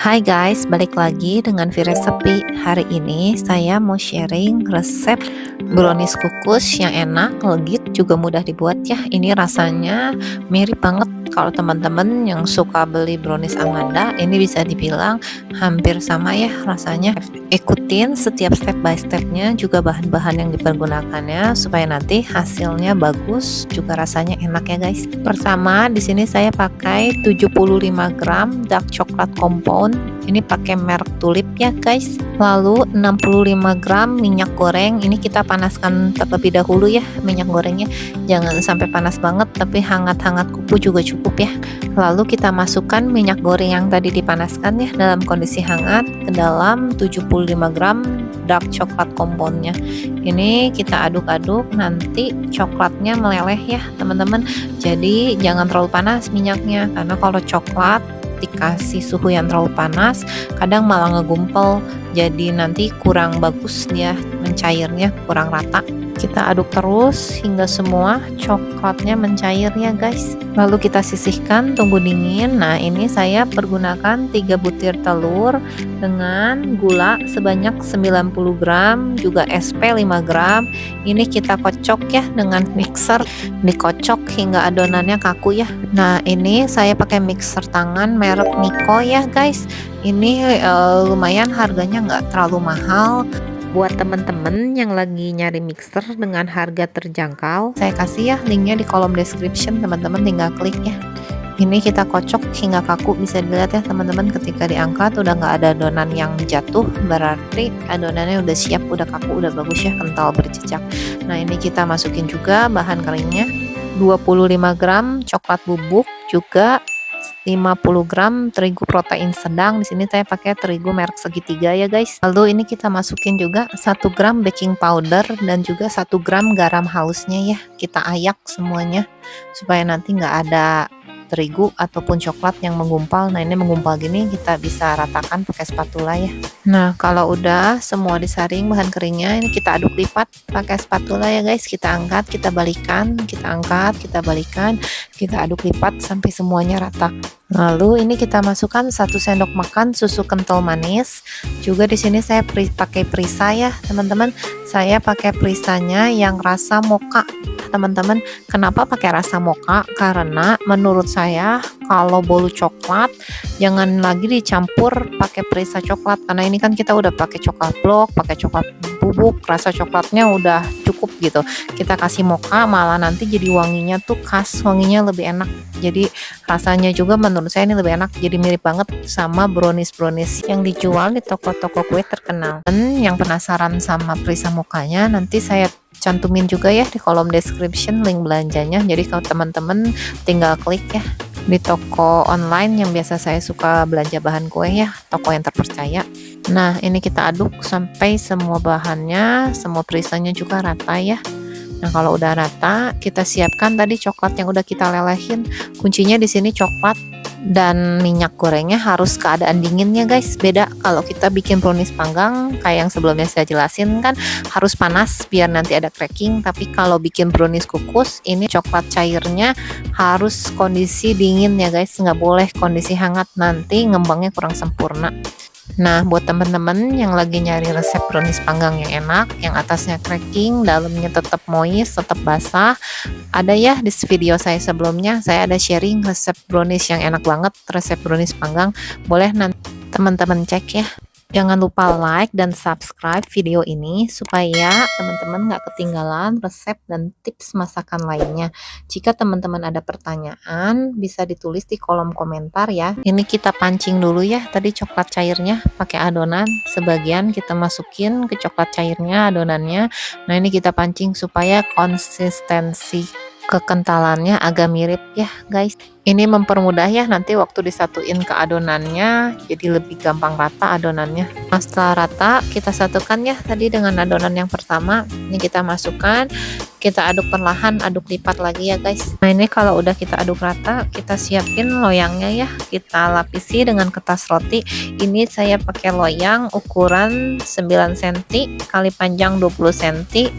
Hai guys, balik lagi dengan Viresepi. Hari ini saya mau sharing resep brownies kukus yang enak, legit, juga mudah dibuat ya. Ini rasanya mirip banget kalau teman-teman yang suka beli brownies Amanda, ini bisa dibilang hampir sama ya rasanya. Ikutin setiap step by stepnya, juga bahan-bahan yang dipergunakannya supaya nanti hasilnya bagus, juga rasanya enak ya guys. Pertama, di sini saya pakai 75 gram dark chocolate compound. Ini pakai merek Tulip ya guys. Lalu 65 gram minyak goreng. Ini kita panaskan terlebih dahulu ya minyak gorengnya. Jangan sampai panas banget, tapi hangat-hangat kuku juga cukup ya. Lalu kita masukkan minyak goreng yang tadi dipanaskan ya dalam kondisi hangat ke dalam 75 gram dark coklat compoundnya. Ini kita aduk-aduk, nanti coklatnya meleleh ya teman-teman. Jadi jangan terlalu panas minyaknya, karena kalau coklat dikasih suhu yang terlalu panas kadang malah ngegumpel, jadi nanti kurang bagus dia mencairnya, kurang rata. Kita aduk terus hingga semua coklatnya mencair ya guys. Lalu kita sisihkan, tunggu dingin. Nah, ini saya pergunakan 3 butir telur dengan gula sebanyak 90 gram, juga SP 5 gram. Ini kita kocok ya dengan mixer, dikocok hingga adonannya kaku ya. Nah, ini saya pakai mixer tangan merek Miko ya guys. Ini lumayan harganya nggak terlalu mahal. Buat temen-temen yang lagi nyari mixer dengan harga terjangkau, saya kasih ya linknya di kolom description, teman-teman tinggal klik ya. Ini kita kocok hingga kaku, bisa dilihat ya teman-teman, ketika diangkat udah nggak ada adonan yang jatuh, berarti adonannya udah siap, udah kaku, udah bagus ya, kental berjejak. Nah, ini kita masukin juga bahan keringnya, 25 gram coklat bubuk, juga 50 gram terigu protein sedang. Di sini saya pakai terigu merek segitiga ya guys. Lalu ini kita masukin juga 1 gram baking powder dan juga 1 gram garam halusnya ya. Kita ayak semuanya supaya nanti nggak ada terigu ataupun coklat yang menggumpal. Nah, ini menggumpal gini kita bisa ratakan pakai spatula ya. Nah, kalau udah semua disaring bahan keringnya, ini kita aduk lipat pakai spatula ya guys. Kita angkat, kita balikan, kita angkat, kita balikan, kita aduk lipat sampai semuanya rata. Lalu ini kita masukkan 1 sendok makan susu kental manis. Juga di sini saya pakai perisa ya teman-teman. Saya pakai perisanya yang rasa mocha teman-teman. Kenapa pakai rasa mocha? Karena menurut saya kalau bolu coklat jangan lagi dicampur pakai perisa coklat, karena ini kan kita udah pakai coklat blok, pakai coklat bubuk, rasa coklatnya udah cukup gitu. Kita kasih mocha malah nanti jadi wanginya tuh khas, wanginya lebih enak. Jadi rasanya juga menurut saya ini lebih enak, jadi mirip banget sama brownies yang dijual di toko-toko kue terkenal. Dan yang penasaran sama perisa mochanya, nanti saya cantumin juga ya di kolom description link belanjanya. Jadi kalau teman-teman tinggal klik ya di toko online yang biasa saya suka belanja bahan kue ya, toko yang terpercaya. Nah, ini kita aduk sampai semua bahannya, semua perisanya juga rata ya. Nah, kalau udah rata, kita siapkan tadi coklat yang udah kita lelehin. Kuncinya di sini coklat dan minyak gorengnya harus keadaan dinginnya guys. Beda kalau kita bikin brownies panggang kayak yang sebelumnya saya jelasin kan harus panas biar nanti ada cracking. Tapi kalau bikin brownies kukus, ini coklat cairnya harus kondisi dingin ya guys, nggak boleh kondisi hangat, nanti ngembangnya kurang sempurna. Nah, buat teman-teman yang lagi nyari resep brownies panggang yang enak, yang atasnya cracking, dalamnya tetap moist, tetap basah, ada ya di video saya sebelumnya, saya ada sharing resep brownies yang enak banget, resep brownies panggang. Boleh nanti teman-teman cek ya. Jangan lupa like dan subscribe video ini supaya teman-teman nggak ketinggalan resep dan tips masakan lainnya. Jika teman-teman ada pertanyaan, bisa ditulis di kolom komentar ya. Ini kita pancing dulu ya, tadi coklat cairnya pakai adonan. Sebagian kita masukin ke coklat cairnya, adonannya. Nah, ini kita pancing supaya konsistensi kekentalannya agak mirip ya guys. Ini mempermudah ya nanti waktu disatuin ke adonannya, jadi lebih gampang rata adonannya. Nah, setelah rata kita satukan ya tadi dengan adonan yang pertama. Ini kita masukkan, kita aduk perlahan, aduk lipat lagi ya guys. Nah ini kalau udah kita aduk rata, kita siapin loyangnya ya, kita lapisi dengan kertas roti. Ini saya pakai loyang ukuran 9 cm kali panjang 20 cm,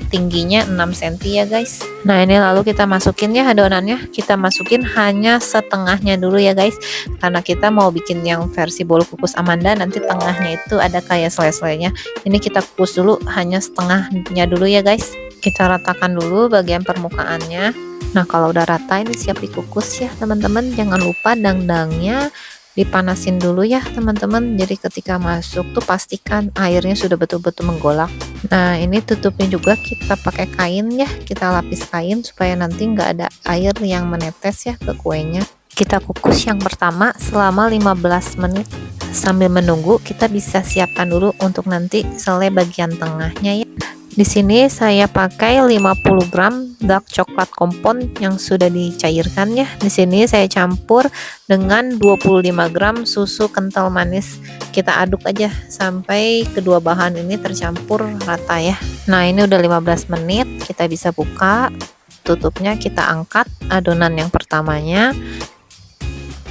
tingginya 6 cm ya guys. Nah ini lalu kita masukin ya adonannya, kita masukin hanya setengahnya dulu ya guys, karena kita mau bikin yang versi bolu kukus Amanda, nanti tengahnya itu ada kayak selai-selainya. Ini kita kukus dulu hanya setengahnya dulu ya guys. Kita ratakan dulu bagian permukaannya. Nah kalau udah rata ini siap dikukus ya teman-teman. Jangan lupa dangdangnya dipanasin dulu ya teman-teman. Jadi ketika masuk tuh pastikan airnya sudah betul-betul menggolak. Nah ini tutupnya juga kita pakai kain ya, kita lapis kain supaya nanti nggak ada air yang menetes ya ke kuenya. Kita kukus yang pertama selama 15 menit. Sambil menunggu kita bisa siapkan dulu untuk nanti selai bagian tengahnya ya. Di sini saya pakai 50 gram dark coklat kompon yang sudah dicairkan ya. Di sini saya campur dengan 25 gram susu kental manis. Kita aduk aja sampai kedua bahan ini tercampur rata ya. Nah, ini udah 15 menit, kita bisa buka. Tutupnya kita angkat adonan yang pertamanya.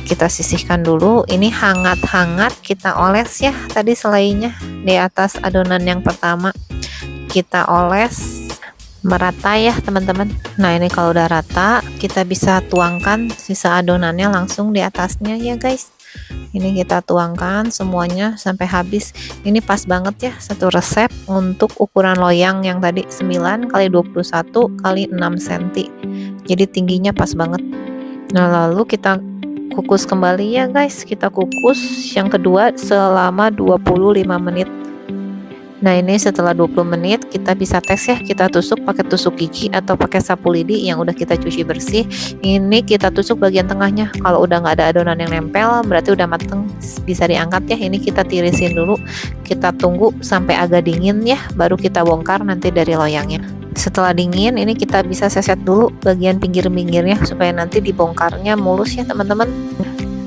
Kita sisihkan dulu, ini hangat-hangat kita oles ya tadi selainya di atas adonan yang pertama, kita oles merata ya teman-teman. Nah ini kalau udah rata kita bisa tuangkan sisa adonannya langsung di atasnya ya guys. Ini kita tuangkan semuanya sampai habis. Ini pas banget ya satu resep untuk ukuran loyang yang tadi 9 x 21 x 6 cm, jadi tingginya pas banget. Nah lalu kita kukus kembali ya guys, kita kukus yang kedua selama 25 menit. Nah ini setelah 20 menit kita bisa tes ya, kita tusuk pakai tusuk gigi atau pakai sapu lidi yang udah kita cuci bersih. Ini kita tusuk bagian tengahnya, kalau udah nggak ada adonan yang nempel berarti udah mateng, bisa diangkat ya. Ini kita tirisin dulu, kita tunggu sampai agak dingin ya, baru kita bongkar nanti dari loyangnya. Setelah dingin ini kita bisa seset dulu bagian pinggir-pinggirnya supaya nanti dibongkarnya mulus ya teman-teman.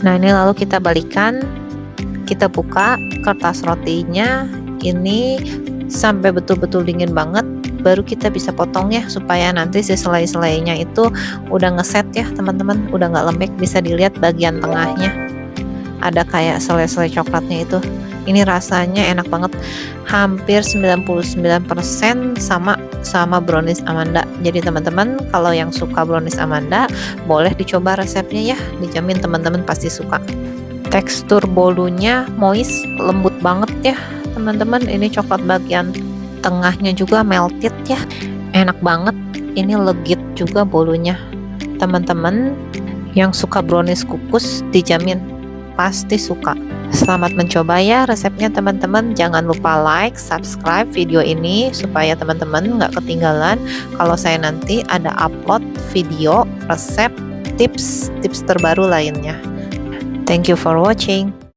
Nah ini lalu kita balikan, kita buka kertas rotinya ini sampai betul-betul dingin banget, baru kita bisa potong ya supaya nanti si selai-selainya itu udah ngeset ya teman-teman, udah nggak lembek. Bisa dilihat bagian tengahnya ada kayak selai-selai coklatnya itu. Ini rasanya enak banget, hampir 99% sama brownies Amanda. Jadi teman-teman kalau yang suka brownies Amanda boleh dicoba resepnya ya, dijamin teman-teman pasti suka. Tekstur bolunya moist, lembut banget ya teman-teman. Ini coklat bagian tengahnya juga melted ya, enak banget. Ini legit juga bolunya. Teman-teman yang suka brownies kukus dijamin pasti suka. Selamat mencoba ya resepnya teman-teman. Jangan lupa like, subscribe video ini supaya teman-teman nggak ketinggalan kalau saya nanti ada upload video, resep, tips terbaru lainnya. Thank you for watching.